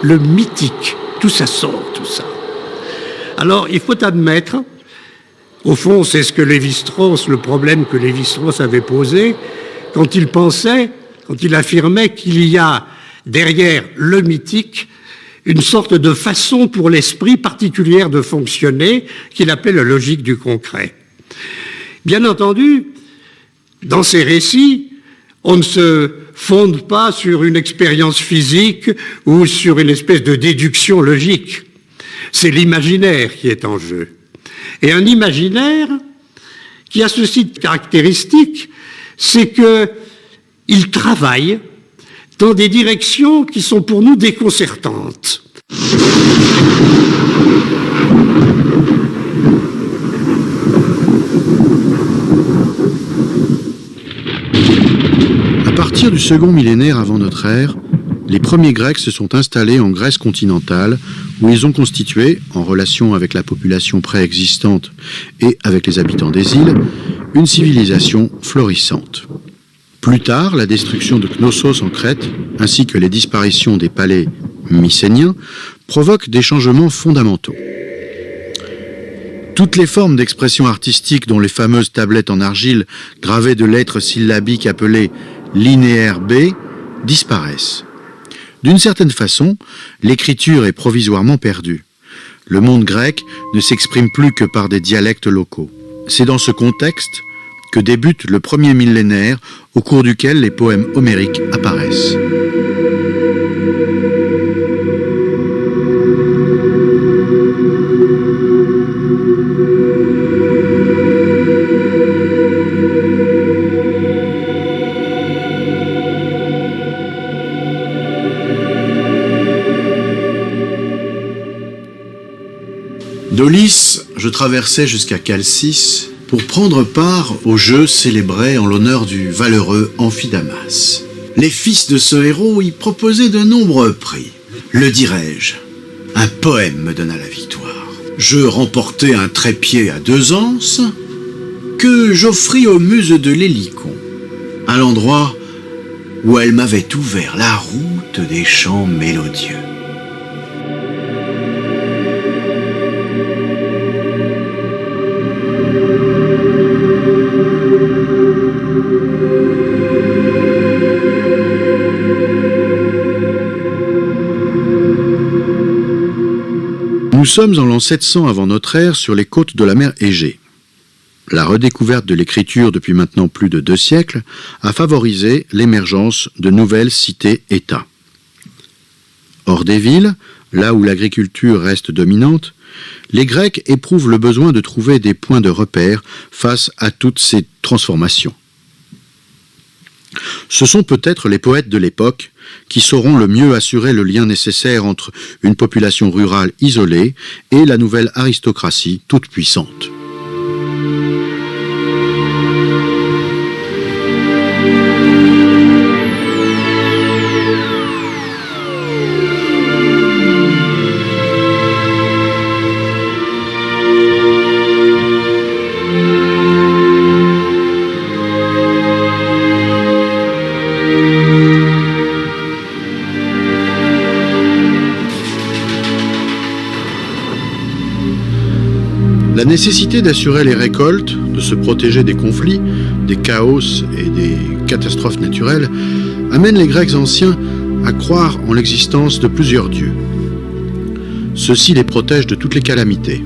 le mythique. Tout ça sort, tout ça. Alors, il faut admettre, au fond, c'est ce que Lévi-Strauss, le problème que Lévi-Strauss avait posé, quand il affirmait qu'il y a derrière le mythique une sorte de façon pour l'esprit particulière de fonctionner qu'il appelait la logique du concret. Bien entendu, dans ces récits, on ne se fonde pas sur une expérience physique ou sur une espèce de déduction logique. C'est l'imaginaire qui est en jeu. Et un imaginaire qui a ceci de caractéristique, c'est qu'il travaille dans des directions qui sont pour nous déconcertantes. À partir du second millénaire avant notre ère, les premiers Grecs se sont installés en Grèce continentale, où ils ont constitué, en relation avec la population préexistante et avec les habitants des îles, une civilisation florissante. Plus tard, la destruction de Knossos en Crète, ainsi que les disparitions des palais mycéniens, provoquent des changements fondamentaux. Toutes les formes d'expression artistique, dont les fameuses tablettes en argile gravées de lettres syllabiques appelées linéaires B, disparaissent. D'une certaine façon, l'écriture est provisoirement perdue. Le monde grec ne s'exprime plus que par des dialectes locaux. C'est dans ce contexte que débute le premier millénaire au cours duquel les poèmes homériques apparaissent. D'Aulis, je traversais jusqu'à Chalcis pour prendre part au jeu célébré en l'honneur du valeureux Amphidamas. Les fils de ce héros y proposaient de nombreux prix. Le dirais-je, un poème me donna la victoire. Je remportai un trépied à 2 anses que j'offris aux muses de l'Hélicon, à l'endroit où elles m'avaient ouvert la route des chants mélodieux. Nous sommes en l'an 700 avant notre ère sur les côtes de la mer Égée. La redécouverte de l'écriture depuis maintenant plus de 2 siècles a favorisé l'émergence de nouvelles cités-États. Hors des villes, là où l'agriculture reste dominante, les Grecs éprouvent le besoin de trouver des points de repère face à toutes ces transformations. Ce sont peut-être les poètes de l'époque qui sauront le mieux assurer le lien nécessaire entre une population rurale isolée et la nouvelle aristocratie toute puissante. La nécessité d'assurer les récoltes, de se protéger des conflits, des chaos et des catastrophes naturelles amène les Grecs anciens à croire en l'existence de plusieurs dieux. Ceux-ci les protègent de toutes les calamités.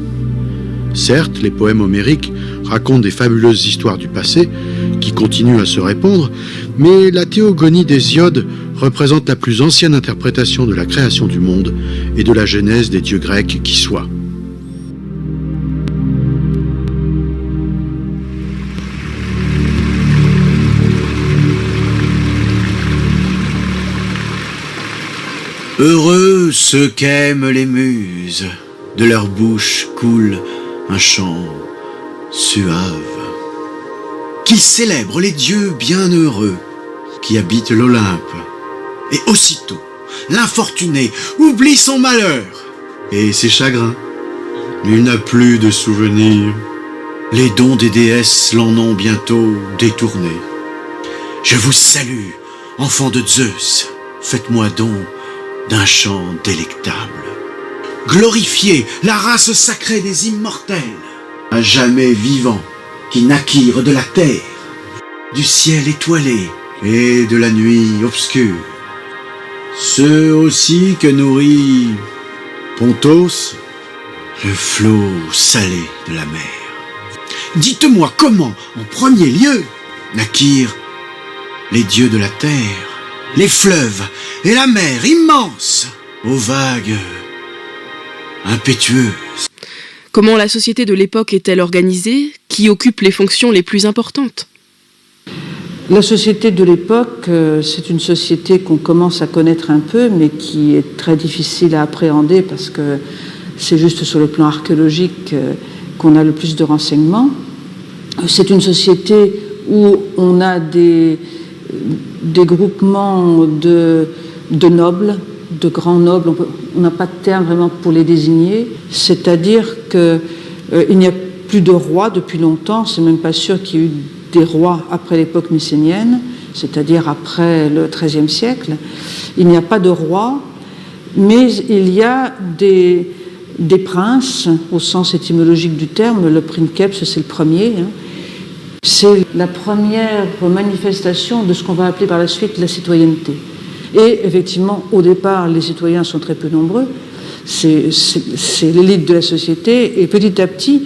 Certes, les poèmes homériques racontent des fabuleuses histoires du passé qui continuent à se répandre, mais la théogonie d'Hésiode représente la plus ancienne interprétation de la création du monde et de la genèse des dieux grecs qui soient. Heureux ceux qu'aiment les muses, de leur bouche coule un chant suave. Qu'ils célèbrent les dieux bienheureux qui habitent l'Olympe. Et aussitôt, l'infortuné oublie son malheur et ses chagrins. Il n'a plus de souvenirs. Les dons des déesses l'en ont bientôt détourné. Je vous salue, enfants de Zeus, faites-moi don d'un chant délectable. Glorifiez la race sacrée des immortels, à jamais vivants, qui naquirent de la terre, du ciel étoilé et de la nuit obscure. Ceux aussi que nourrit Pontos, le flot salé de la mer. Dites-moi comment, en premier lieu, naquirent les dieux de la terre, les fleuves et la mer immense, aux vagues impétueuses. Comment la société de l'époque est-elle organisée? Qui occupe les fonctions les plus importantes? La société de l'époque, c'est une société qu'on commence à connaître un peu, mais qui est très difficile à appréhender parce que c'est juste sur le plan archéologique qu'on a le plus de renseignements. C'est une société où on a des groupements de nobles, de grands nobles, on n'a pas de terme vraiment pour les désigner, c'est-à-dire qu'il n'y a plus de rois depuis longtemps, c'est même pas sûr qu'il y ait eu des rois après l'époque mycénienne, c'est-à-dire après le XIIIe siècle. Il n'y a pas de rois, mais il y a des princes, au sens étymologique du terme. Le princeps, c'est le premier. C'est la première manifestation de ce qu'on va appeler par la suite la citoyenneté. Et effectivement, au départ, les citoyens sont très peu nombreux. C'est l'élite de la société. Et petit à petit,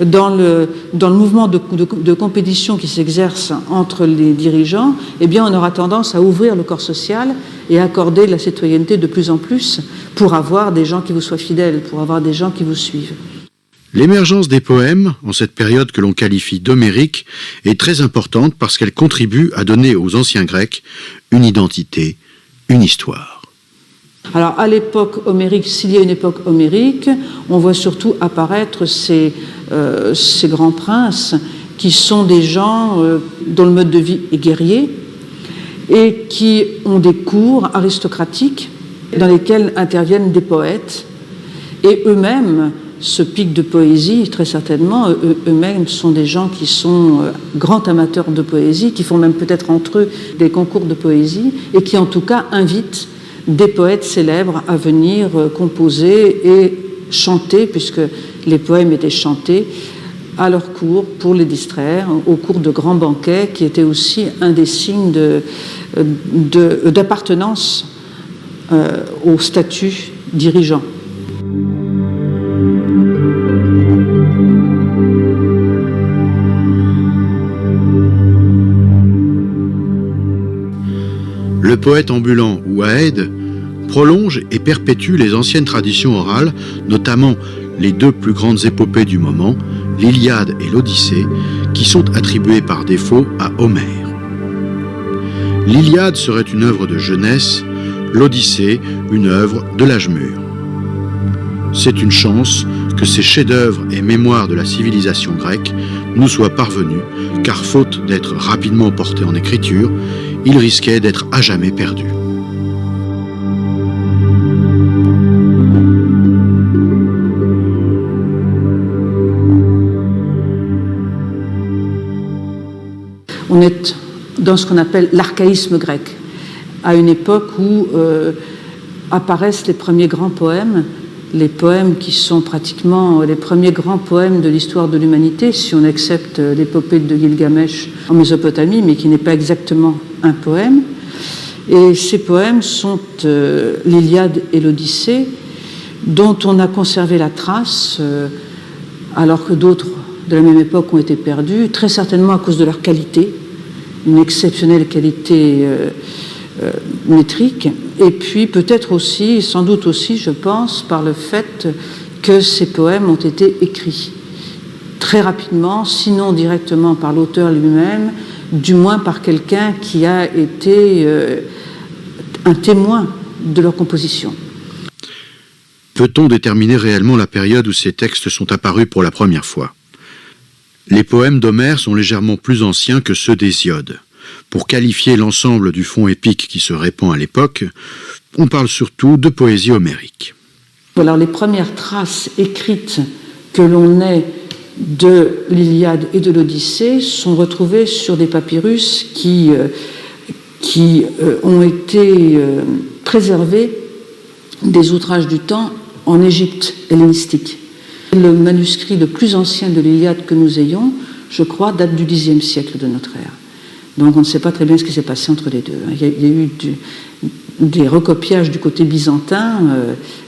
dans le mouvement de compétition qui s'exerce entre les dirigeants, eh bien, on aura tendance à ouvrir le corps social et à accorder la citoyenneté de plus en plus pour avoir des gens qui vous soient fidèles, pour avoir des gens qui vous suivent. L'émergence des poèmes, en cette période que l'on qualifie d'homérique, est très importante parce qu'elle contribue à donner aux anciens Grecs une identité, une histoire. Alors, à l'époque homérique, s'il y a une époque homérique, on voit surtout apparaître ces grands princes qui sont des gens dont le mode de vie est guerrier et qui ont des cours aristocratiques dans lesquels interviennent des poètes et eux-mêmes ce pic de poésie, très certainement, eux-mêmes sont des gens qui sont grands amateurs de poésie, qui font même peut-être entre eux des concours de poésie et qui en tout cas invitent des poètes célèbres à venir composer et chanter, puisque les poèmes étaient chantés à leur cours pour les distraire, au cours de grands banquets, qui étaient aussi un des signes d'appartenance au statut dirigeant. Le poète ambulant ou Aède prolonge et perpétue les anciennes traditions orales, notamment les deux plus grandes épopées du moment, l'Iliade et l'Odyssée, qui sont attribuées par défaut à Homère. L'Iliade serait une œuvre de jeunesse, l'Odyssée une œuvre de l'âge mûr. C'est une chance que ces chefs-d'œuvre et mémoires de la civilisation grecque nous soient parvenus, car faute d'être rapidement portés en écriture, ils risquaient d'être à jamais perdus. On est dans ce qu'on appelle l'archaïsme grec, à une époque où apparaissent les premiers grands poèmes, les poèmes qui sont pratiquement les premiers grands poèmes de l'histoire de l'humanité, si on accepte l'épopée de Gilgamesh en Mésopotamie, mais qui n'est pas exactement un poème. Et ces poèmes sont l'Iliade et l'Odyssée, dont on a conservé la trace, alors que d'autres de la même époque ont été perdus, très certainement à cause de leur qualité, une exceptionnelle qualité métrique, et puis peut-être aussi, sans doute aussi, je pense, par le fait que ces poèmes ont été écrits très rapidement, sinon directement par l'auteur lui-même, du moins par quelqu'un qui a été un témoin de leur composition. Peut-on déterminer réellement la période où ces textes sont apparus pour la première fois ? Les poèmes d'Homère sont légèrement plus anciens que ceux d'Hésiode. Pour qualifier l'ensemble du fond épique qui se répand à l'époque, on parle surtout de poésie homérique. Alors les premières traces écrites que l'on ait de l'Iliade et de l'Odyssée sont retrouvées sur des papyrus qui ont été préservés des outrages du temps en Égypte hellénistique. Le manuscrit le plus ancien de l'Iliade que nous ayons, je crois, date du Xe siècle de notre ère. Donc on ne sait pas très bien ce qui s'est passé entre les deux. Il y a eu des recopiages du côté byzantin,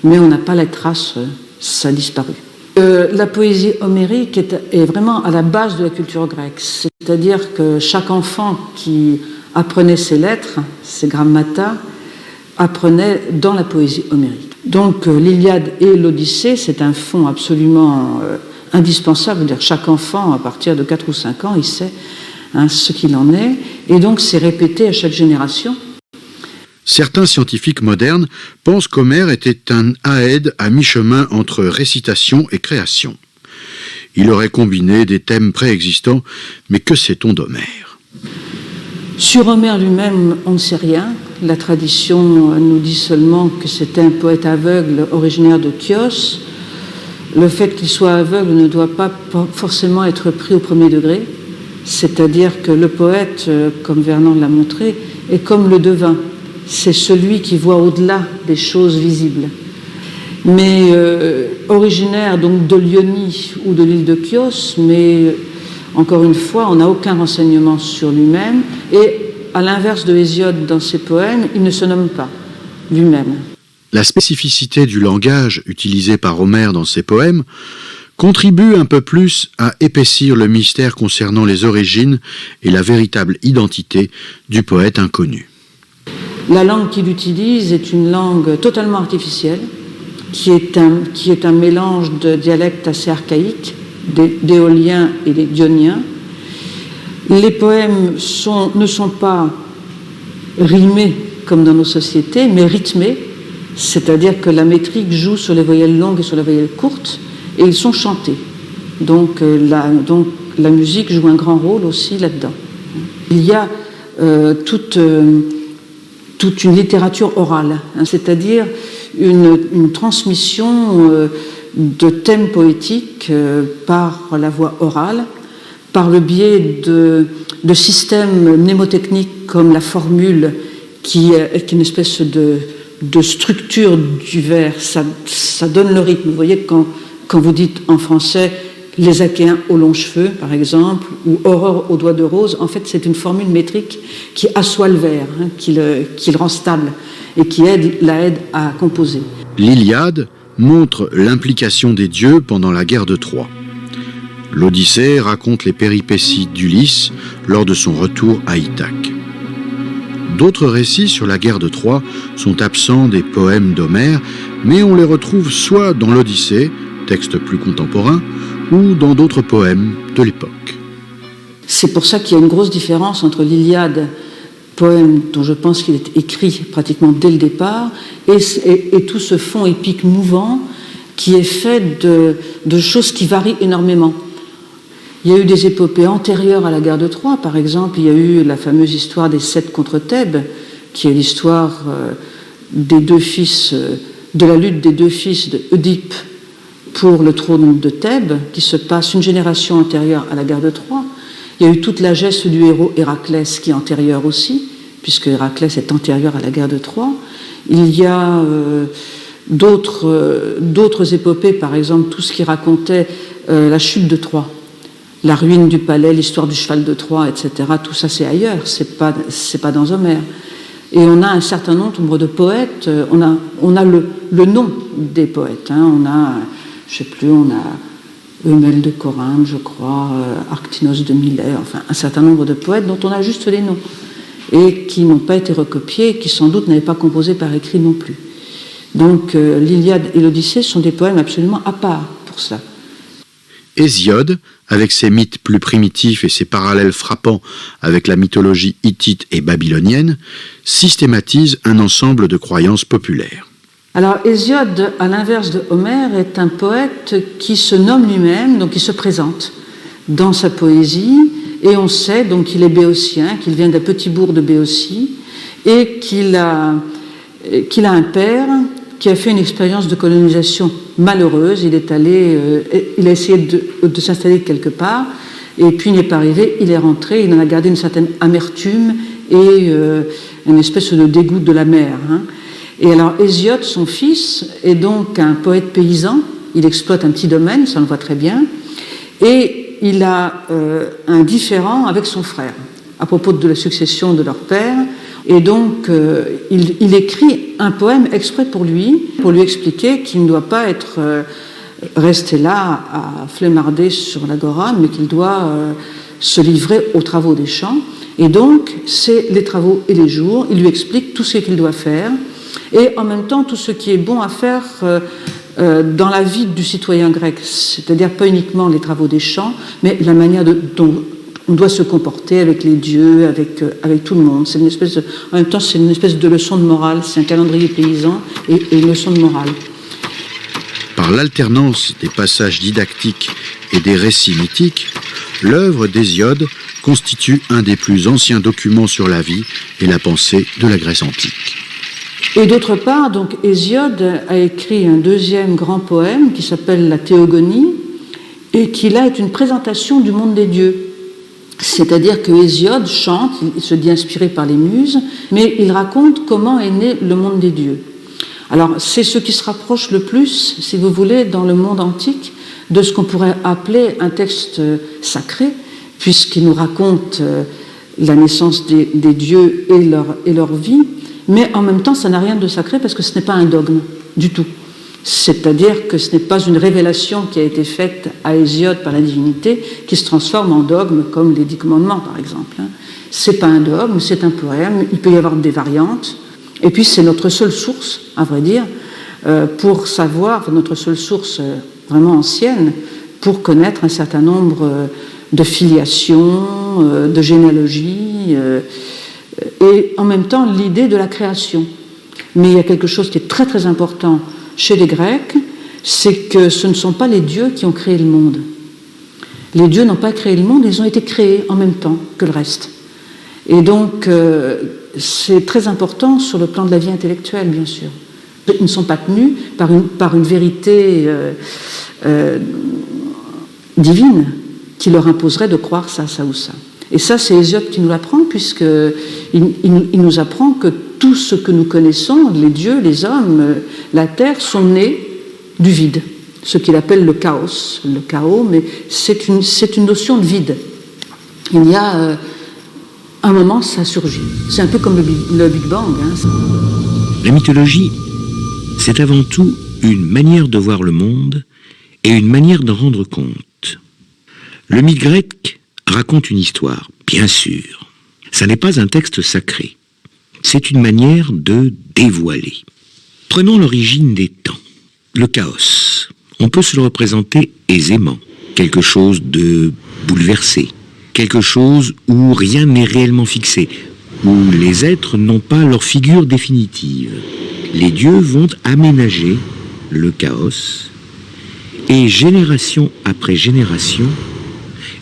mais on n'a pas la trace, ça a disparu. La poésie homérique est vraiment à la base de la culture grecque. C'est-à-dire que chaque enfant qui apprenait ses lettres, ses grammata, apprenait dans la poésie homérique. Donc l'Iliade et l'Odyssée, c'est un fond absolument indispensable. C'est-à-dire chaque enfant, à partir de 4 ou 5 ans, il sait ce qu'il en est. Et donc c'est répété à chaque génération. Certains scientifiques modernes pensent qu'Homère était un aède à mi-chemin entre récitation et création. Il aurait combiné des thèmes préexistants, mais que sait-on d'Homère ? Sur Homère lui-même, on ne sait rien. La tradition nous dit seulement que c'était un poète aveugle originaire de Chios. Le fait qu'il soit aveugle ne doit pas forcément être pris au premier degré. C'est-à-dire que le poète, comme Vernon l'a montré, est comme le devin. C'est celui qui voit au-delà des choses visibles. Mais originaire donc de Lyonie ou de l'île de Chios, mais encore une fois, on n'a aucun renseignement sur lui-même. Et à l'inverse de Hésiode dans ses poèmes, il ne se nomme pas lui-même. La spécificité du langage utilisé par Homère dans ses poèmes contribue un peu plus à épaissir le mystère concernant les origines et la véritable identité du poète inconnu. La langue qu'il utilise est une langue totalement artificielle, qui est un mélange de dialectes assez archaïques, des éoliens et des ioniens. Les poèmes ne sont pas rimés comme dans nos sociétés, mais rythmés, c'est-à-dire que la métrique joue sur les voyelles longues et sur les voyelles courtes, et ils sont chantés. Donc la musique joue un grand rôle aussi là-dedans. Il y a toute une littérature orale, c'est-à-dire une transmission de thèmes poétiques par la voie orale, par le biais de systèmes mnémotechniques comme la formule, qui est une espèce de structure du vers. Ça donne le rythme. Vous voyez, quand vous dites en français « les Achéens aux longs cheveux », par exemple, ou « Aurore aux doigts de rose », en fait, c'est une formule métrique qui assoit le vers, qui le rend stable et qui l'aide à composer. L'Iliade montre l'implication des dieux pendant la guerre de Troie. L'Odyssée raconte les péripéties d'Ulysse lors de son retour à Ithaque. D'autres récits sur la guerre de Troie sont absents des poèmes d'Homère, mais on les retrouve soit dans l'Odyssée, texte plus contemporain, ou dans d'autres poèmes de l'époque. C'est pour ça qu'il y a une grosse différence entre l'Iliade, poème dont je pense qu'il est écrit pratiquement dès le départ, et tout ce fond épique mouvant qui est fait de choses qui varient énormément. Il y a eu des épopées antérieures à la guerre de Troie, par exemple, il y a eu la fameuse histoire des 7 contre Thèbes, qui est l'histoire des deux fils, de la lutte des deux fils d'Œdipe pour le trône de Thèbes, qui se passe une génération antérieure à la guerre de Troie. Il y a eu toute la geste du héros Héraclès qui est antérieure aussi, puisque Héraclès est antérieur à la guerre de Troie. Il y a d'autres épopées, par exemple tout ce qui racontait la chute de Troie, la ruine du palais, l'histoire du cheval de Troie, etc. Tout ça c'est ailleurs, c'est pas dans Homère. Et on a un certain nombre de poètes, on a le nom des poètes, on a, je sais plus, on a Eumèle de Corinthe, je crois, Arctinos de Milet, enfin un certain nombre de poètes dont on a juste les noms et qui n'ont pas été recopiés, qui sans doute n'avaient pas composé par écrit non plus. Donc l'Iliade et l'Odyssée sont des poèmes absolument à part pour ça. Hésiode, avec ses mythes plus primitifs et ses parallèles frappants avec la mythologie hittite et babylonienne, systématise un ensemble de croyances populaires. Alors Hésiode, à l'inverse de Homère, est un poète qui se nomme lui-même, donc qui se présente dans sa poésie, et on sait donc qu'il est béotien, qu'il vient d'un petit bourg de Béotie, et qu'il a un père qui a fait une expérience de colonisation malheureuse. Il a essayé de s'installer quelque part, et puis il n'est pas arrivé, il est rentré, il en a gardé une certaine amertume et une espèce de dégoût de la mer. Et alors Hésiode, son fils, est donc un poète paysan. Il exploite un petit domaine, ça on le voit très bien. Et il a un différend avec son frère à propos de la succession de leur père. Et donc, il écrit un poème exprès pour lui expliquer qu'il ne doit pas être resté là à flemmarder sur l'agora, mais qu'il doit se livrer aux travaux des champs. Et donc, c'est les travaux et les jours. Il lui explique tout ce qu'il doit faire, et en même temps tout ce qui est bon à faire dans la vie du citoyen grec, c'est-à-dire pas uniquement les travaux des champs, mais la manière dont on doit se comporter avec les dieux, avec tout le monde. C'est une espèce en même temps, c'est une espèce de leçon de morale. C'est un calendrier paysan et une leçon de morale. Par l'alternance des passages didactiques et des récits mythiques, l'œuvre d'Hésiode constitue un des plus anciens documents sur la vie et la pensée de la Grèce antique. Et d'autre part, donc, Hésiode a écrit un deuxième grand poème qui s'appelle la Théogonie, et qui là est une présentation du monde des dieux. C'est-à-dire que Hésiode chante, il se dit inspiré par les muses, mais il raconte comment est né le monde des dieux. Alors, c'est ce qui se rapproche le plus, si vous voulez, dans le monde antique, de ce qu'on pourrait appeler un texte sacré, puisqu'il nous raconte la naissance des dieux et leur vie, mais en même temps, ça n'a rien de sacré parce que ce n'est pas un dogme du tout. C'est-à-dire que ce n'est pas une révélation qui a été faite à Hésiode par la divinité qui se transforme en dogme, comme les 10 commandements, par exemple. C'est pas un dogme, c'est un poème, il peut y avoir des variantes, et puis c'est notre seule source, à vrai dire, pour savoir, notre seule source vraiment ancienne, pour connaître un certain nombre de filiations, de généalogies, et en même temps l'idée de la création. Mais il y a quelque chose qui est très très important chez les Grecs, c'est que ce ne sont pas les dieux qui ont créé le monde. Les dieux n'ont pas créé le monde, ils ont été créés en même temps que le reste. Et donc, c'est très important sur le plan de la vie intellectuelle, bien sûr. Ils ne sont pas tenus par une vérité divine qui leur imposerait de croire ça, ça ou ça. Et ça, c'est Hésiode qui nous l'apprend, puisqu'il nous apprend que tout ce que nous connaissons, les dieux, les hommes, la terre, sont nés du vide, ce qu'il appelle le chaos. Le chaos, mais c'est une notion de vide. Il y a un moment, ça surgit. C'est un peu comme le Big Bang. La mythologie, c'est avant tout une manière de voir le monde et une manière d'en rendre compte. Le mythe grec raconte une histoire, bien sûr. Ça n'est pas un texte sacré. C'est une manière de dévoiler. Prenons l'origine des temps. Le chaos. On peut se le représenter aisément. Quelque chose de bouleversé. Quelque chose où rien n'est réellement fixé. Où les êtres n'ont pas leur figure définitive. Les dieux vont aménager le chaos et génération après génération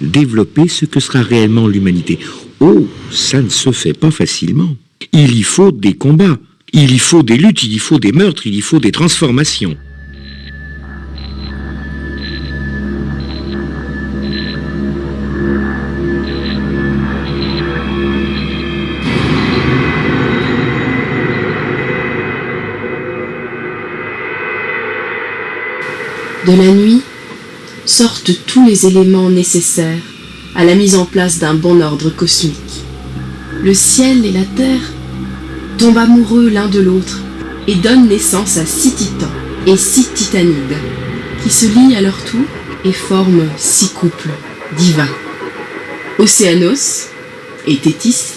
développer ce que sera réellement l'humanité. Oh, ça ne se fait pas facilement. Il y faut des combats, il y faut des luttes, il y faut des meurtres, il y faut des transformations. De la nuit sortent tous les éléments nécessaires à la mise en place d'un bon ordre cosmique. Le ciel et la terre tombent amoureux l'un de l'autre et donnent naissance à 6 titans et 6 titanides qui se lient à leur tour et forment 6 couples divins. Océanos et Thétis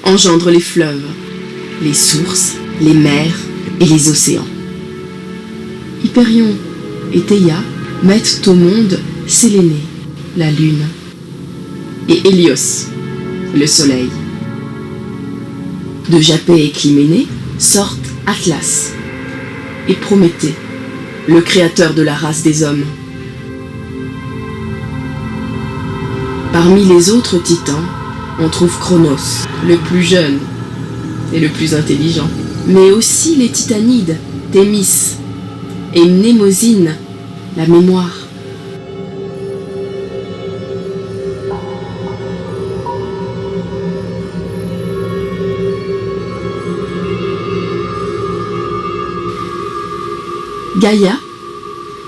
engendrent les fleuves, les sources, les mers et les océans. Hyperion et Théia mettent au monde Séléné, la lune, et Hélios, le soleil. De Japet et Clyménée sortent Atlas et Prométhée, le créateur de la race des hommes. Parmi les autres titans, on trouve Chronos, le plus jeune et le plus intelligent, mais aussi les titanides, Thémis et Mnémosyne, la mémoire. Gaïa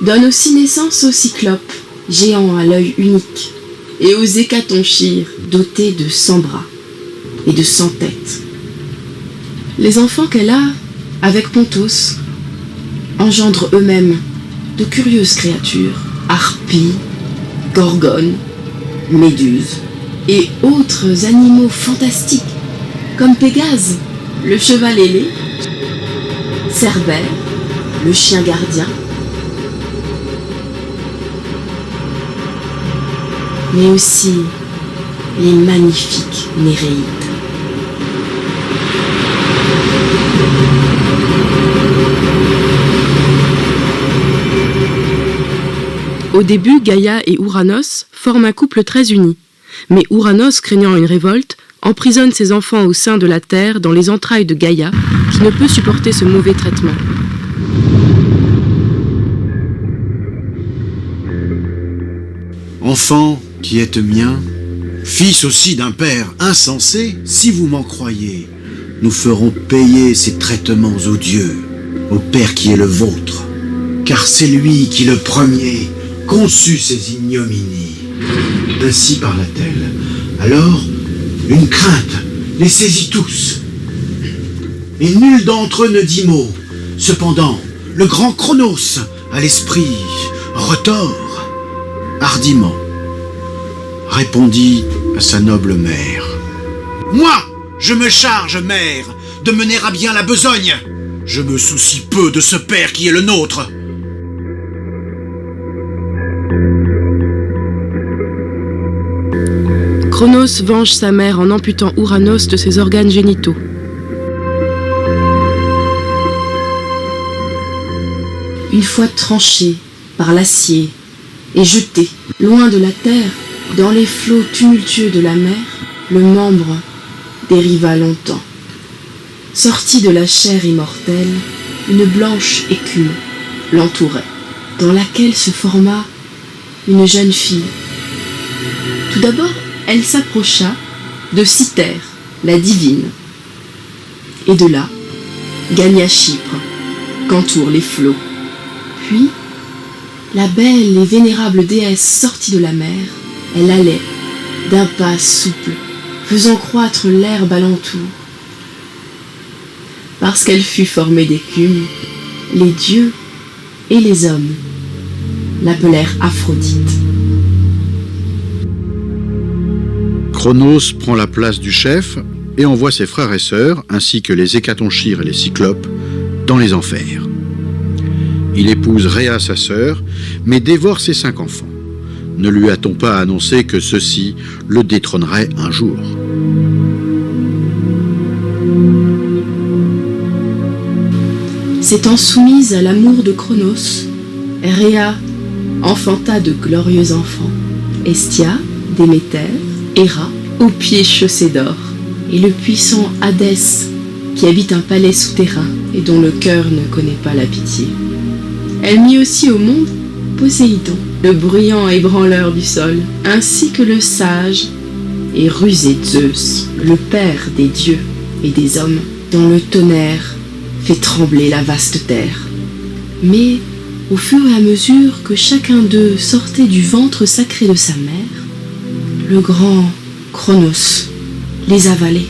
donne aussi naissance aux cyclopes, géants à l'œil unique, et aux hécatonchires, dotés de 100 bras et de 100 têtes. Les enfants qu'elle a, avec Pontos, engendrent eux-mêmes de curieuses créatures, harpies, gorgones, méduses et autres animaux fantastiques, comme Pégase, le cheval ailé, Cerbère, le chien gardien, mais aussi les magnifiques Néréides. Au début, Gaïa et Ouranos forment un couple très uni. Mais Ouranos, craignant une révolte, emprisonne ses enfants au sein de la terre dans les entrailles de Gaïa, qui ne peut supporter ce mauvais traitement. Enfants qui êtes miens, fils aussi d'un père insensé, si vous m'en croyez, nous ferons payer ces traitements odieux au père qui est le vôtre, car c'est lui qui le premier conçut ces ignominies. Ainsi parla-t-elle. Alors, une crainte les saisit tous. Et nul d'entre eux ne dit mot. Cependant, le grand Cronos, à l'esprit retors, hardiment, répondit à sa noble mère. « Moi, je me charge, mère, de mener à bien la besogne. Je me soucie peu de ce père qui est le nôtre. » Cronos venge sa mère en amputant Ouranos de ses organes génitaux. Une fois tranché par l'acier et jeté loin de la terre dans les flots tumultueux de la mer, le membre dériva longtemps. Sorti de la chair immortelle, une blanche écume l'entourait, dans laquelle se forma une jeune fille. Tout d'abord, elle s'approcha de Cythère, la divine, et de là gagna Chypre, qu'entourent les flots. Puis, la belle et vénérable déesse sortie de la mer, elle allait d'un pas souple, faisant croître l'herbe alentour. Parce qu'elle fut formée d'écume, les dieux et les hommes l'appelèrent Aphrodite. Cronos prend la place du chef et envoie ses frères et sœurs, ainsi que les hécatonchires et les cyclopes, dans les enfers. Il épouse Rhéa, sa sœur, mais dévore ses 5 enfants. Ne lui a-t-on pas annoncé que ceux-ci le détrôneraient un jour ? S'étant soumise à l'amour de Cronos, Rhéa enfanta de glorieux enfants, Hestia, Déméter, Héra, aux pieds chaussés d'or, et le puissant Hadès, qui habite un palais souterrain et dont le cœur ne connaît pas la pitié. Elle mit aussi au monde Poséidon, le bruyant ébranleur du sol, ainsi que le sage et rusé Zeus, le père des dieux et des hommes, dont le tonnerre fait trembler la vaste terre. Mais, au fur et à mesure que chacun d'eux sortait du ventre sacré de sa mère, le grand Cronos les avalait.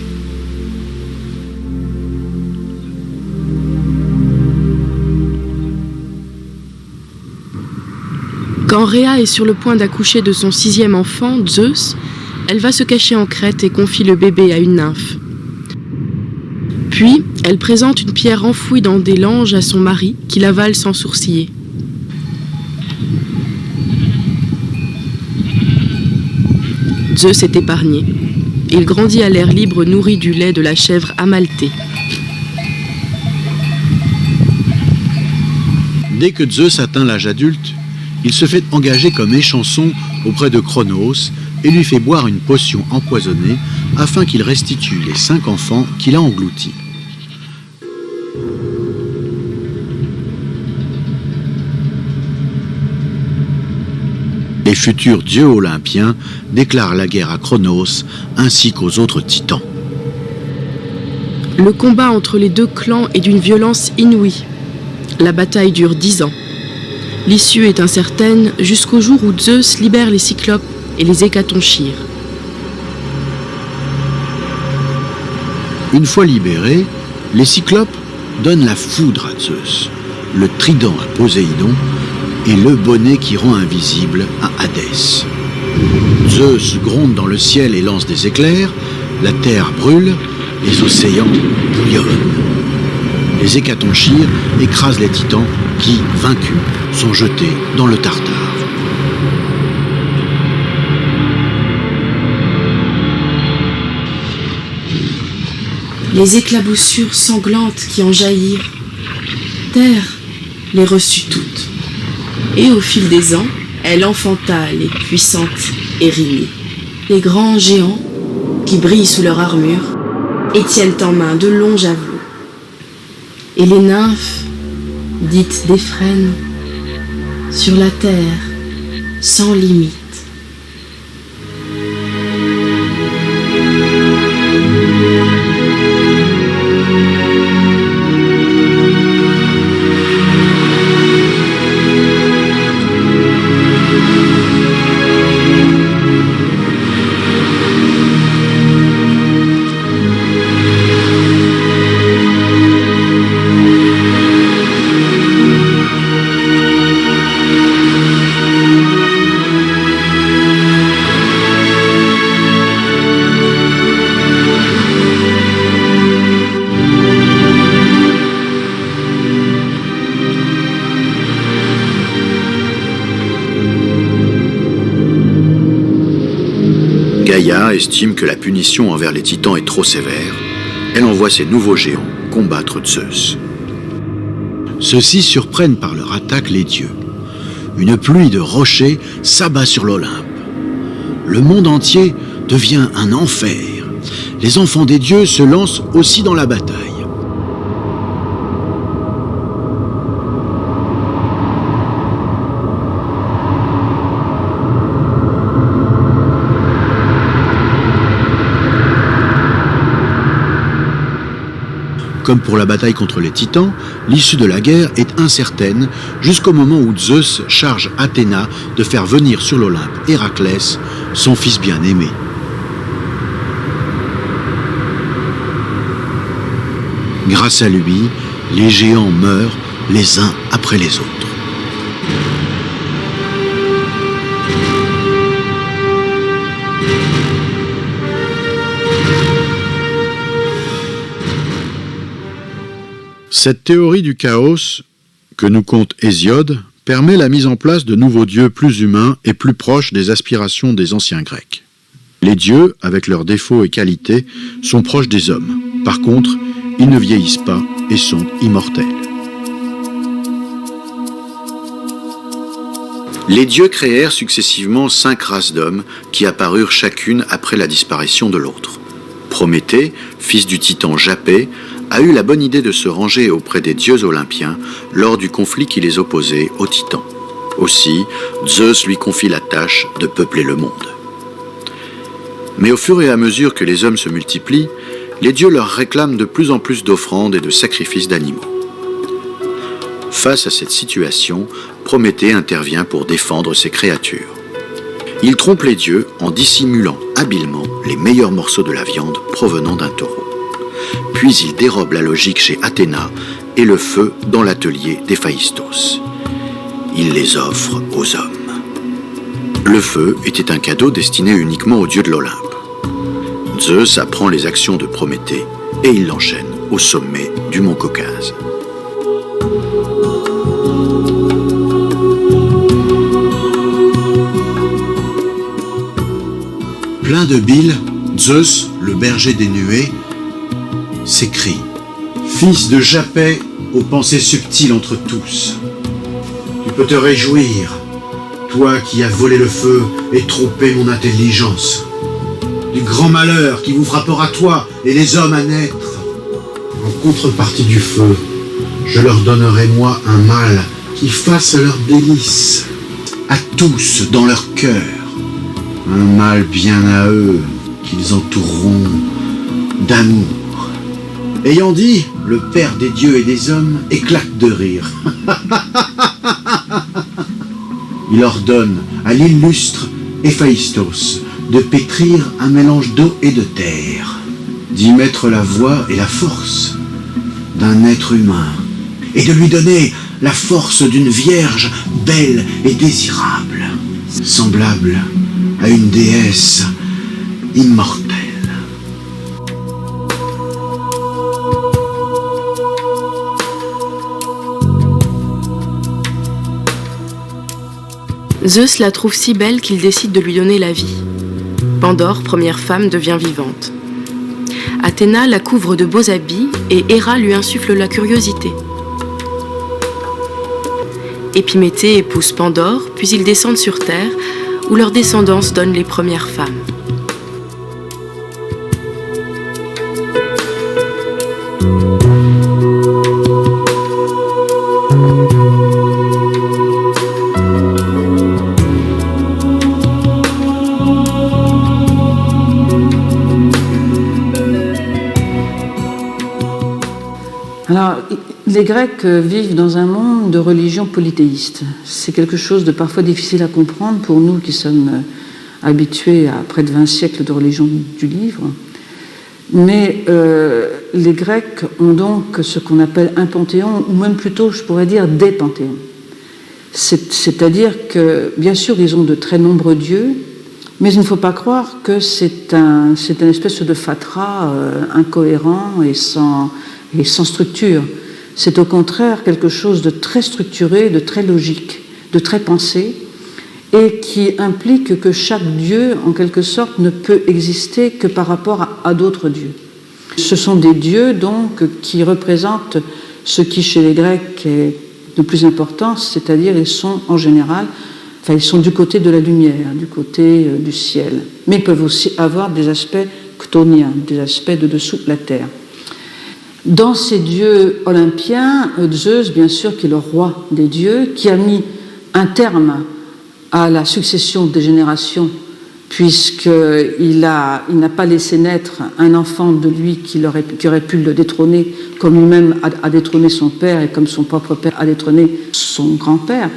Quand Rhéa est sur le point d'accoucher de son 6e enfant, Zeus, elle va se cacher en Crète et confie le bébé à une nymphe. Puis, elle présente une pierre enfouie dans des langes à son mari, qui l'avale sans sourciller. Zeus est épargné. Il grandit à l'air libre nourri du lait de la chèvre Amalthée. Dès que Zeus atteint l'âge adulte, il se fait engager comme échanson auprès de Cronos et lui fait boire une potion empoisonnée afin qu'il restitue les 5 enfants qu'il a engloutis. Les futurs dieux olympiens déclarent la guerre à Cronos ainsi qu'aux autres titans. Le combat entre les deux clans est d'une violence inouïe. La bataille dure 10 ans. L'issue est incertaine jusqu'au jour où Zeus libère les Cyclopes et les Hécatonchires. Une fois libérés, les Cyclopes donnent la foudre à Zeus, le trident à Poséidon et le bonnet qui rend invisible à Hadès. Zeus gronde dans le ciel et lance des éclairs, la terre brûle, les océans bouillonnent. Les Hécatonchires écrasent les titans qui, vaincus, sont jetés dans le Tartare. Les éclaboussures sanglantes qui en jaillirent, Terre les reçut toutes. Et au fil des ans, elle enfanta les puissantes Érinnées, les grands géants qui brillent sous leur armure et tiennent en main de longs javelots. Et les nymphes, dites d'Éphrène, sur la terre, sans limite. Gaïa estime que la punition envers les titans est trop sévère. Elle envoie ses nouveaux géants combattre Zeus. Ceux-ci surprennent par leur attaque les dieux. Une pluie de rochers s'abat sur l'Olympe. Le monde entier devient un enfer. Les enfants des dieux se lancent aussi dans la bataille. Comme pour la bataille contre les titans, l'issue de la guerre est incertaine jusqu'au moment où Zeus charge Athéna de faire venir sur l'Olympe Héraclès, son fils bien-aimé. Grâce à lui, les géants meurent les uns après les autres. Cette théorie du chaos, que nous conte Hésiode, permet la mise en place de nouveaux dieux plus humains et plus proches des aspirations des anciens Grecs. Les dieux, avec leurs défauts et qualités, sont proches des hommes. Par contre, ils ne vieillissent pas et sont immortels. Les dieux créèrent successivement 5 races d'hommes qui apparurent chacune après la disparition de l'autre. Prométhée, fils du titan Japet, a eu la bonne idée de se ranger auprès des dieux olympiens lors du conflit qui les opposait aux titans. Aussi, Zeus lui confie la tâche de peupler le monde. Mais au fur et à mesure que les hommes se multiplient, les dieux leur réclament de plus en plus d'offrandes et de sacrifices d'animaux. Face à cette situation, Prométhée intervient pour défendre ses créatures. Il trompe les dieux en dissimulant habilement les meilleurs morceaux de la viande provenant d'un taureau. Puis il dérobe la logique chez Athéna et le feu dans l'atelier d'Héphaïstos. Il les offre aux hommes. Le feu était un cadeau destiné uniquement aux dieux de l'Olympe. Zeus apprend les actions de Prométhée et il l'enchaîne au sommet du mont Caucase. Plein de bile, Zeus, le berger des nuées, s'écrie « Fils de Japet, aux pensées subtiles entre tous, tu peux te réjouir, toi qui as volé le feu et trompé mon intelligence, du grand malheur qui vous frappera toi et les hommes à naître. En contrepartie du feu, je leur donnerai moi un mal qui fasse leur délice, à tous dans leur cœur, un mal bien à eux qu'ils entoureront d'amour. » Ayant dit, le Père des dieux et des hommes, éclate de rire. Il ordonne à l'illustre Héphaïstos de pétrir un mélange d'eau et de terre, d'y mettre la voix et la force d'un être humain, et de lui donner la force d'une vierge belle et désirable, semblable à une déesse immortelle. Zeus la trouve si belle qu'il décide de lui donner la vie. Pandore, première femme, devient vivante. Athéna la couvre de beaux habits et Héra lui insuffle la curiosité. Épiméthée épouse Pandore, puis ils descendent sur terre où leur descendance donne les premières femmes. Alors, les Grecs vivent dans un monde de religion polythéiste. C'est quelque chose de parfois difficile à comprendre pour nous qui sommes habitués à près de 20 siècles de religion du livre. Mais les Grecs ont donc ce qu'on appelle un panthéon, ou même plutôt, je pourrais dire, des panthéons. C'est-à-dire que, bien sûr, ils ont de très nombreux dieux, mais il ne faut pas croire que c'est une espèce de fatras incohérent et sans structure. C'est au contraire quelque chose de très structuré, de très logique, de très pensé, et qui implique que chaque dieu, en quelque sorte, ne peut exister que par rapport à d'autres dieux. Ce sont des dieux, donc, qui représentent ce qui, chez les Grecs, est de plus important, c'est-à-dire ils sont, en général, ils sont du côté de la lumière, du côté du ciel. Mais ils peuvent aussi avoir des aspects chtoniens, des aspects de dessous la terre. Dans ces dieux olympiens, Zeus, bien sûr, qui est le roi des dieux, qui a mis un terme à la succession des générations, puisqu'il n'a pas laissé naître un enfant de lui qui aurait pu le détrôner, comme lui-même a détrôné son père et comme son propre père a détrôné son grand-père.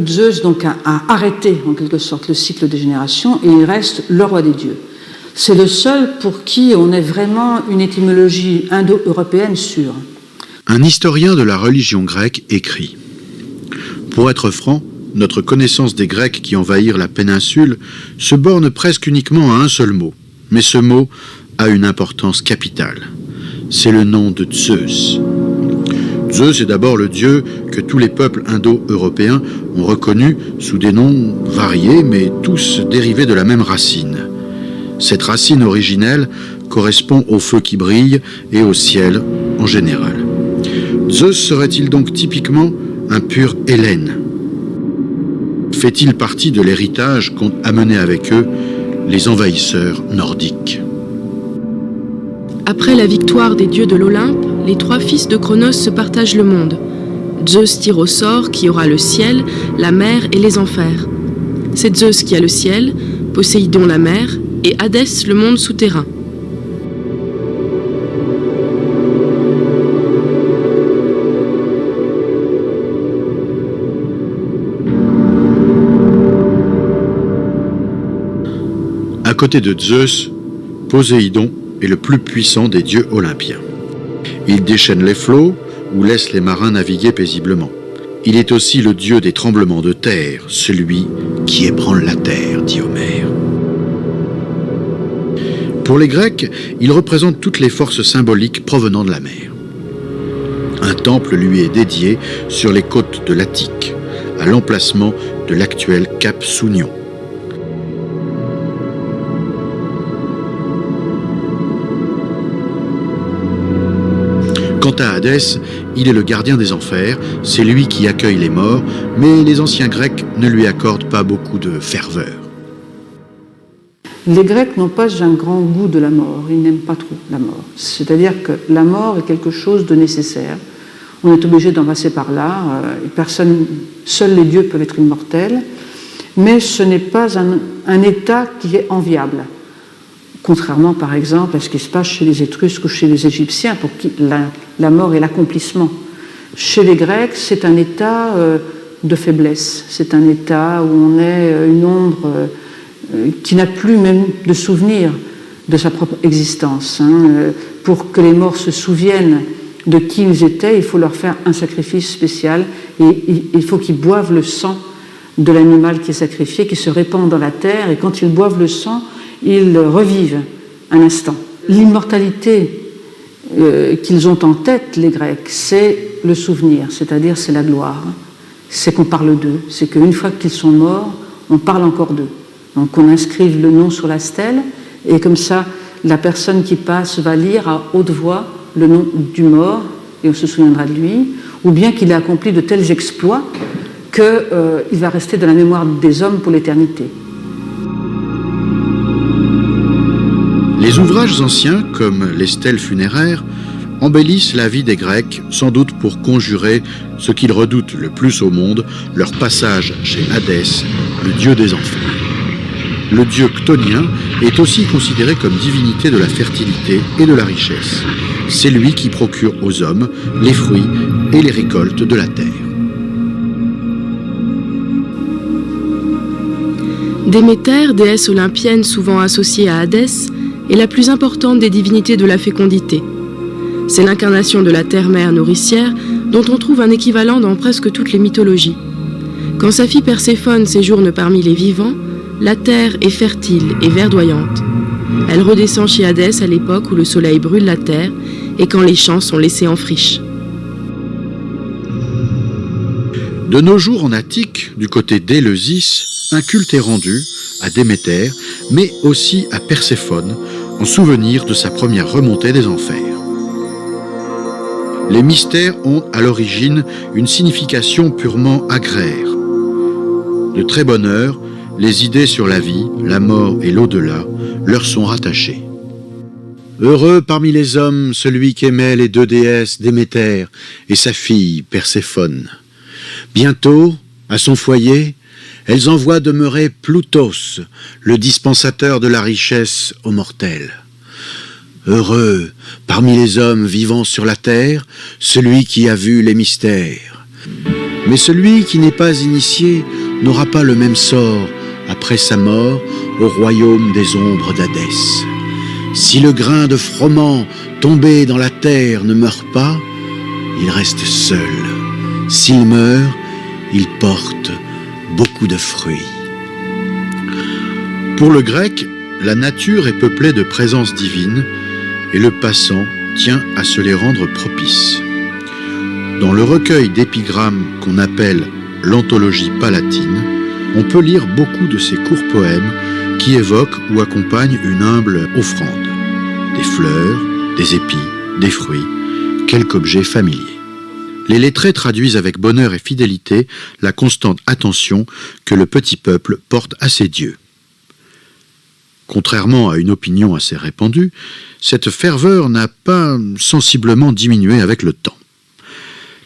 Zeus donc a arrêté en quelque sorte le cycle des générations et il reste le roi des dieux. C'est le seul pour qui on ait vraiment une étymologie indo-européenne sûre. Un historien de la religion grecque écrit « Pour être franc, notre connaissance des Grecs qui envahirent la péninsule se borne presque uniquement à un seul mot, mais ce mot a une importance capitale. C'est le nom de Zeus. Zeus est d'abord le dieu que tous les peuples indo-européens ont reconnu sous des noms variés, mais tous dérivés de la même racine. Cette racine originelle correspond au feu qui brille et au ciel en général. Zeus serait-il donc typiquement un pur Hellène? Fait-il partie de l'héritage qu'ont amené avec eux les envahisseurs nordiques? Après la victoire des dieux de l'Olympe, les trois fils de Cronos se partagent le monde. Zeus tire au sort qui aura le ciel, la mer et les enfers. C'est Zeus qui a le ciel, Poséidon la mer et Hadès le monde souterrain. À côté de Zeus, Poséidon est le plus puissant des dieux olympiens. Il déchaîne les flots ou laisse les marins naviguer paisiblement. Il est aussi le dieu des tremblements de terre, celui qui ébranle la terre, dit Homère. Pour les Grecs, il représente toutes les forces symboliques provenant de la mer. Un temple lui est dédié sur les côtes de l'Attique, à l'emplacement de l'actuel cap Sounion. Quant à Hadès, il est le gardien des enfers, c'est lui qui accueille les morts, mais les anciens Grecs ne lui accordent pas beaucoup de ferveur. Les Grecs n'ont pas un grand goût de la mort, ils n'aiment pas trop la mort. C'est-à-dire que la mort est quelque chose de nécessaire. On est obligé d'en passer par là. Seuls les dieux peuvent être immortels, mais ce n'est pas un état qui est enviable. contrairement par exemple à ce qui se passe chez les Étrusques ou chez les Égyptiens, pour qui la mort est l'accomplissement. Chez les Grecs, c'est un état de faiblesse, c'est un état où on est une ombre qui n'a plus même de souvenir de sa propre existence. Pour que les morts se souviennent de qui ils étaient, il faut leur faire un sacrifice spécial et il faut qu'ils boivent le sang de l'animal qui est sacrifié, qui se répand dans la terre, et quand ils boivent le sang, ils revivent un instant. L'immortalité qu'ils ont en tête, les Grecs, c'est le souvenir, c'est-à-dire c'est la gloire, c'est qu'on parle d'eux, c'est qu'une fois qu'ils sont morts, on parle encore d'eux. Donc on inscrive le nom sur la stèle, et comme ça, la personne qui passe va lire à haute voix le nom du mort, et on se souviendra de lui, ou bien qu'il a accompli de tels exploits qu'il va rester dans la mémoire des hommes pour l'éternité. Les ouvrages anciens, comme les stèles funéraires, embellissent la vie des Grecs, sans doute pour conjurer ce qu'ils redoutent le plus au monde, leur passage chez Hadès, le dieu des enfers. Le dieu chtonien est aussi considéré comme divinité de la fertilité et de la richesse. C'est lui qui procure aux hommes les fruits et les récoltes de la terre. Déméter, déesse olympienne souvent associée à Hadès, est la plus importante des divinités de la fécondité. C'est l'incarnation de la terre-mère nourricière dont on trouve un équivalent dans presque toutes les mythologies. Quand sa fille Perséphone séjourne parmi les vivants, la terre est fertile et verdoyante. Elle redescend chez Hadès à l'époque où le soleil brûle la terre et quand les champs sont laissés en friche. De nos jours en Attique, du côté d'Éleusis, un culte est rendu à Déméter, mais aussi à Perséphone, en souvenir de sa première remontée des enfers. Les mystères ont à l'origine une signification purement agraire. De très bonne heure, les idées sur la vie, la mort et l'au-delà leur sont rattachées. Heureux parmi les hommes celui qu'aimaient les deux déesses Déméter et sa fille Perséphone. Bientôt, à son foyer, elles envoient demeurer Ploutos, le dispensateur de la richesse aux mortels. Heureux, parmi les hommes vivant sur la terre, celui qui a vu les mystères. Mais celui qui n'est pas initié n'aura pas le même sort après sa mort au royaume des ombres d'Hadès. Si le grain de froment tombé dans la terre ne meurt pas, il reste seul. S'il meurt, il porte beaucoup de fruits. Pour le grec, la nature est peuplée de présences divines et le passant tient à se les rendre propices. Dans le recueil d'épigrammes qu'on appelle l'anthologie palatine, on peut lire beaucoup de ces courts poèmes qui évoquent ou accompagnent une humble offrande. Des fleurs, des épis, des fruits, quelque objet familier. Les lettrés traduisent avec bonheur et fidélité la constante attention que le petit peuple porte à ses dieux. Contrairement à une opinion assez répandue, cette ferveur n'a pas sensiblement diminué avec le temps.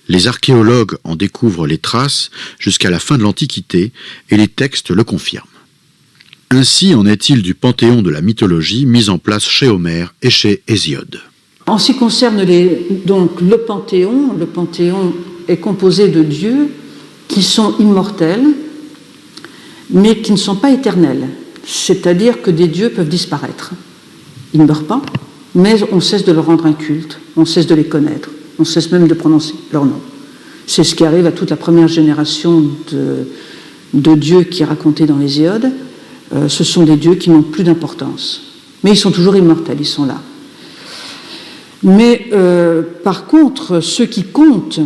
Les archéologues en découvrent les traces jusqu'à la fin de l'Antiquité et les textes le confirment. Ainsi en est-il du panthéon de la mythologie mis en place chez Homère et chez Hésiode. En ce qui concerne le panthéon est composé de dieux qui sont immortels, mais qui ne sont pas éternels. C'est-à-dire que des dieux peuvent disparaître. Ils ne meurent pas, mais on cesse de leur rendre un culte, on cesse de les connaître, on cesse même de prononcer leur nom. C'est ce qui arrive à toute la première génération de dieux qui est racontée dans l'Hésiode. Ce sont des dieux qui n'ont plus d'importance. Mais ils sont toujours immortels, ils sont là. Mais par contre, ceux qui comptent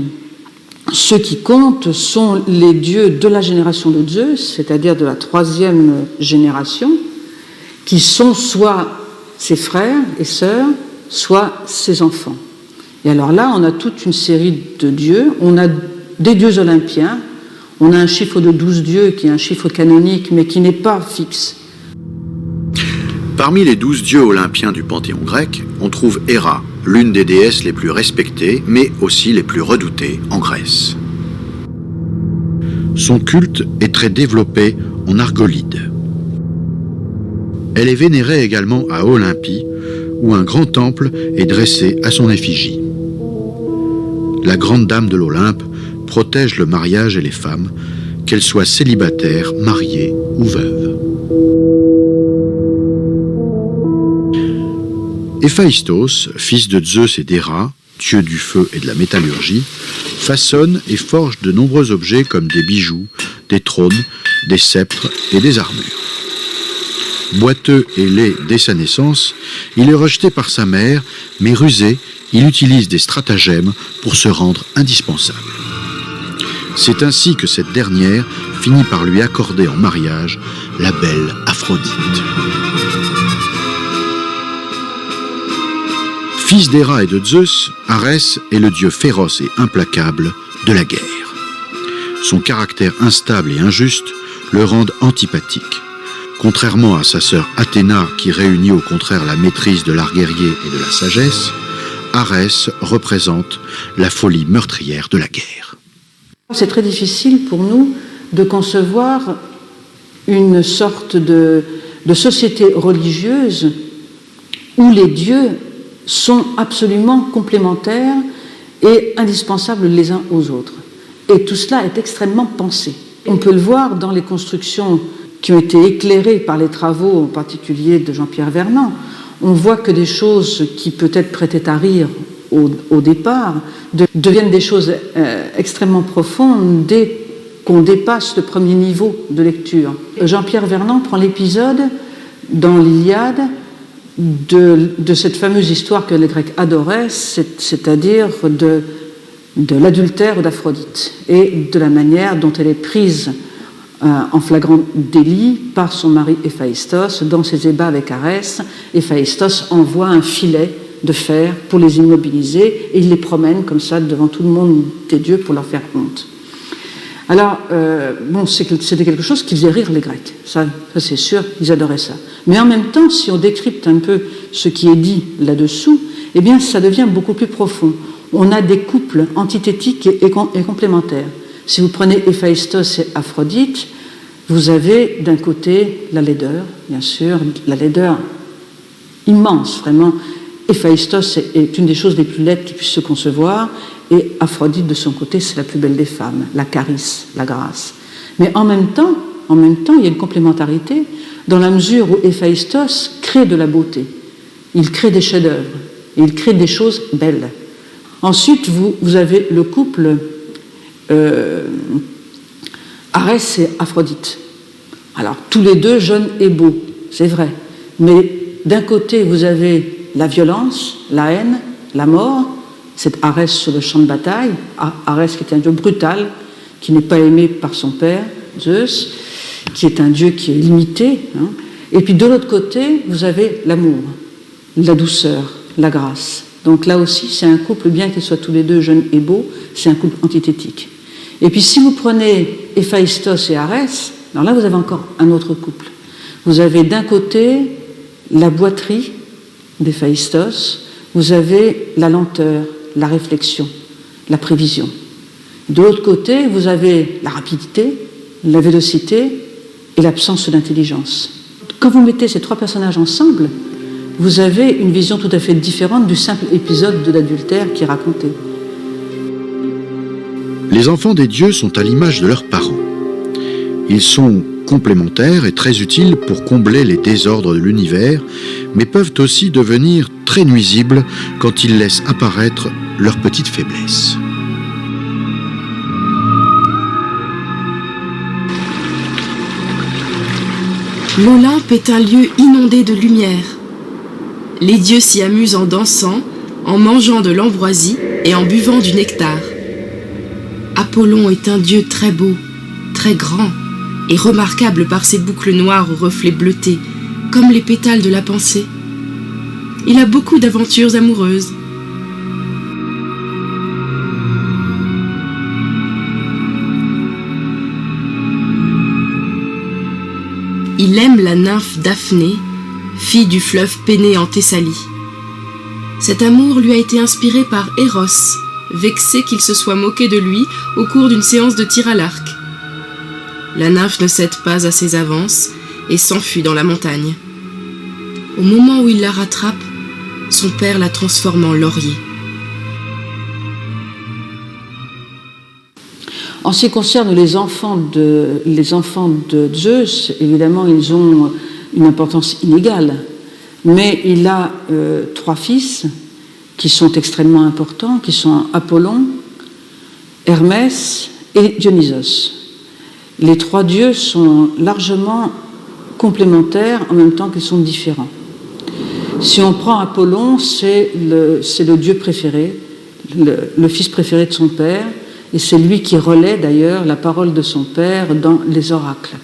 sont les dieux de la génération de Zeus, c'est-à-dire de la 3e génération, qui sont soit ses frères et sœurs, soit ses enfants. Et alors là, on a toute une série de dieux. On a des dieux olympiens. On a un chiffre de 12 dieux qui est un chiffre canonique, mais qui n'est pas fixe. Parmi les 12 dieux olympiens du panthéon grec, on trouve Héra, l'une des déesses les plus respectées, mais aussi les plus redoutées en Grèce. Son culte est très développé en Argolide. Elle est vénérée également à Olympie, où un grand temple est dressé à son effigie. La grande dame de l'Olympe protège le mariage et les femmes, qu'elles soient célibataires, mariées ou veuves. Héphaïstos, fils de Zeus et d'Héra, dieu du feu et de la métallurgie, façonne et forge de nombreux objets comme des bijoux, des trônes, des sceptres et des armures. Boiteux et laid dès sa naissance, il est rejeté par sa mère, mais rusé, il utilise des stratagèmes pour se rendre indispensable. C'est ainsi que cette dernière finit par lui accorder en mariage la belle Aphrodite. Fils d'Héra et de Zeus, Arès est le dieu féroce et implacable de la guerre. Son caractère instable et injuste le rend antipathique. Contrairement à sa sœur Athéna, qui réunit au contraire la maîtrise de l'art guerrier et de la sagesse, Arès représente la folie meurtrière de la guerre. C'est très difficile pour nous de concevoir une sorte de société religieuse où les dieux sont absolument complémentaires et indispensables les uns aux autres. Et tout cela est extrêmement pensé. On peut le voir dans les constructions qui ont été éclairées par les travaux, en particulier de Jean-Pierre Vernant. On voit que des choses qui peut-être prêtaient à rire au départ deviennent des choses extrêmement profondes dès qu'on dépasse le premier niveau de lecture. Jean-Pierre Vernant prend l'épisode dans l'Iliade de cette fameuse histoire que les Grecs adoraient, c'est-à-dire de l'adultère d'Aphrodite et de la manière dont elle est prise en flagrant délit par son mari Héphaïstos. Dans ses ébats avec Arès, Héphaïstos envoie un filet de fer pour les immobiliser et il les promène comme ça devant tout le monde des dieux pour leur faire honte. Alors, c'était quelque chose qui faisait rire les Grecs, ça c'est sûr, ils adoraient ça. Mais en même temps, si on décrypte un peu ce qui est dit là-dessous, eh bien ça devient beaucoup plus profond. On a des couples antithétiques et complémentaires. Si vous prenez Héphaïstos et Aphrodite, vous avez d'un côté la laideur, bien sûr, la laideur immense, vraiment. Héphaïstos est une des choses les plus laides qui puissent se concevoir, et Aphrodite, de son côté, c'est la plus belle des femmes, la charice, la grâce. Mais en même temps, il y a une complémentarité, dans la mesure où Héphaïstos crée de la beauté. Il crée des chefs-d'œuvre, il crée des choses belles. Ensuite, vous avez le couple Arès et Aphrodite. Alors, tous les deux jeunes et beaux, c'est vrai. Mais d'un côté, vous avez la violence, la haine, la mort. C'est Arès sur le champ de bataille. Arès qui est un dieu brutal, qui n'est pas aimé par son père, Zeus, qui est un dieu qui est limité. Hein. Et puis de l'autre côté, vous avez l'amour, la douceur, la grâce. Donc là aussi, c'est un couple, bien qu'ils soient tous les deux jeunes et beaux, c'est un couple antithétique. Et puis si vous prenez Héphaïstos et Arès, alors là vous avez encore un autre couple. Vous avez d'un côté la boiterie d'Héphaïstos, vous avez la lenteur, la réflexion, la prévision. De l'autre côté, vous avez la rapidité, la vélocité et l'absence d'intelligence. Quand vous mettez ces trois personnages ensemble, vous avez une vision tout à fait différente du simple épisode de l'adultère qui est raconté. Les enfants des dieux sont à l'image de leurs parents. Ils sont complémentaires et très utiles pour combler les désordres de l'univers, mais peuvent aussi devenir très nuisibles quand ils laissent apparaître leurs petites faiblesses. L'Olympe est un lieu inondé de lumière. Les dieux s'y amusent en dansant, en mangeant de l'ambroisie et en buvant du nectar. Apollon est un dieu très beau, très grand, et remarquable par ses boucles noires aux reflets bleutés, comme les pétales de la pensée. Il a beaucoup d'aventures amoureuses. Il aime la nymphe Daphné, fille du fleuve Pénée en Thessalie. Cet amour lui a été inspiré par Eros, vexé qu'il se soit moqué de lui au cours d'une séance de tir à l'arc. La nymphe ne cède pas à ses avances et s'enfuit dans la montagne. Au moment où il la rattrape, son père la transforme en laurier. En ce qui concerne les enfants de Zeus, évidemment, ils ont une importance inégale. Mais il a 3 fils qui sont extrêmement importants, qui sont Apollon, Hermès et Dionysos. Les 3 dieux sont largement complémentaires en même temps qu'ils sont différents. Si on prend Apollon, c'est le dieu préféré, le fils préféré de son père, et c'est lui qui relaie d'ailleurs la parole de son père dans les oracles,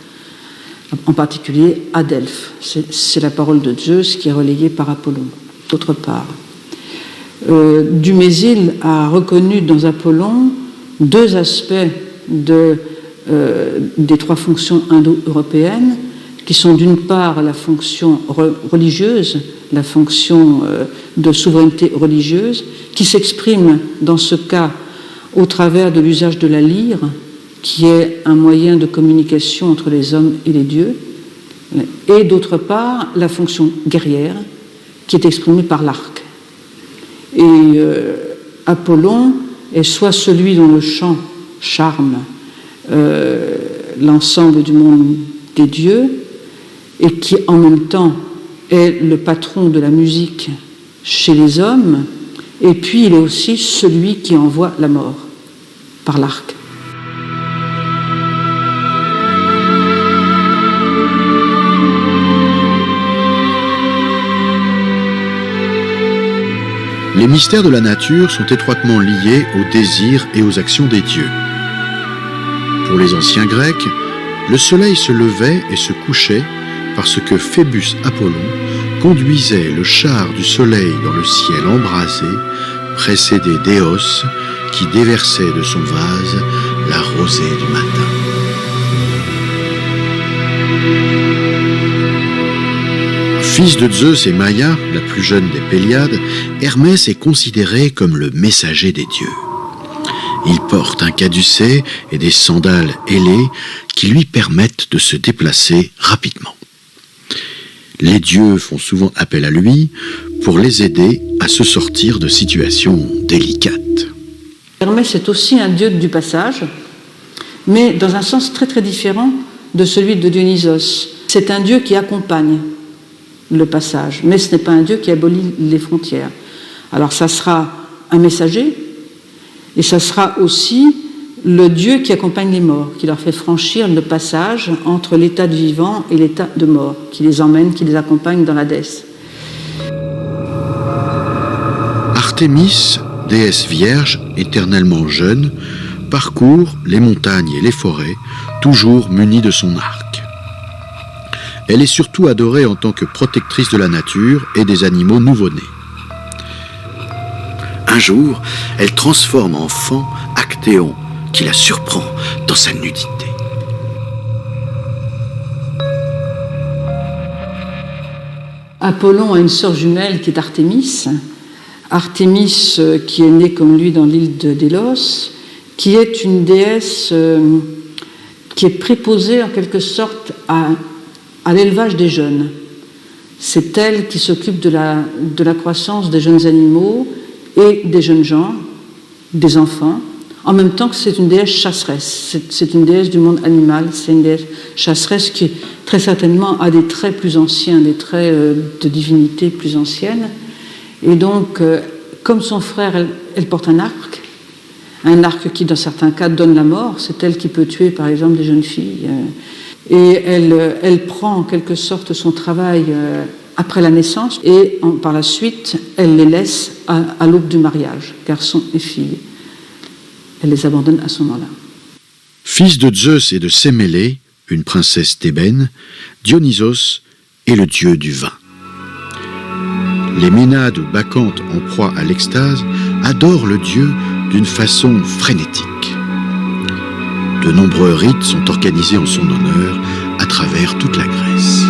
en particulier à Delphes. C'est la parole de Zeus qui est relayée par Apollon. D'autre part, Dumézil a reconnu dans Apollon 2 aspects des 3 fonctions indo-européennes, qui sont d'une part la fonction religieuse, la fonction de souveraineté religieuse, qui s'exprime dans ce cas au travers de l'usage de la lyre, qui est un moyen de communication entre les hommes et les dieux, et d'autre part la fonction guerrière, qui est exprimée par l'arc. Et Apollon est soit celui dont le chant charme l'ensemble du monde des dieux, et qui en même temps est le patron de la musique chez les hommes, et puis il est aussi celui qui envoie la mort par l'arc. Les mystères de la nature sont étroitement liés aux désirs et aux actions des dieux. Pour les anciens Grecs, le soleil se levait et se couchait parce que Phébus Apollon conduisait le char du soleil dans le ciel embrasé, précédé d'Éos qui déversait de son vase la rosée du matin. Fils de Zeus et Maïa, la plus jeune des Péliades, Hermès est considéré comme le messager des dieux. Il porte un caducée et des sandales ailées qui lui permettent de se déplacer rapidement. Les dieux font souvent appel à lui pour les aider à se sortir de situations délicates. Hermès est aussi un dieu du passage, mais dans un sens très très différent de celui de Dionysos. C'est un dieu qui accompagne le passage, mais ce n'est pas un dieu qui abolit les frontières. Alors ça sera un messager, et ça sera aussi le dieu qui accompagne les morts, qui leur fait franchir le passage entre l'état de vivant et l'état de mort, qui les emmène, qui les accompagne dans l'Hadès. Artémis, déesse vierge, éternellement jeune, parcourt les montagnes et les forêts, toujours munie de son arc. Elle est surtout adorée en tant que protectrice de la nature et des animaux nouveau-nés. Un jour, elle transforme en faon Actéon, qui la surprend dans sa nudité. Apollon a une sœur jumelle qui est Artémis. Artémis, qui est née comme lui dans l'île de Délos, qui est une déesse qui est préposée en quelque sorte à l'élevage des jeunes. C'est elle qui s'occupe de la croissance des jeunes animaux et des jeunes gens, des enfants, en même temps que c'est une déesse chasseresse. C'est une déesse du monde animal, c'est une déesse chasseresse qui très certainement a des traits plus anciens, des traits de divinité plus anciennes. Et donc, comme son frère, elle porte un arc qui dans certains cas donne la mort, c'est elle qui peut tuer par exemple des jeunes filles. Et elle prend en quelque sorte son travail après la naissance et par la suite, elle les laisse à l'aube du mariage, garçon et fille. Elle les abandonne à ce moment-là. Fils de Zeus et de Sémélé, une princesse thébaine, Dionysos est le dieu du vin. Les Ménades ou Bacchantes en proie à l'extase adorent le dieu d'une façon frénétique. De nombreux rites sont organisés en son honneur à travers toute la Grèce.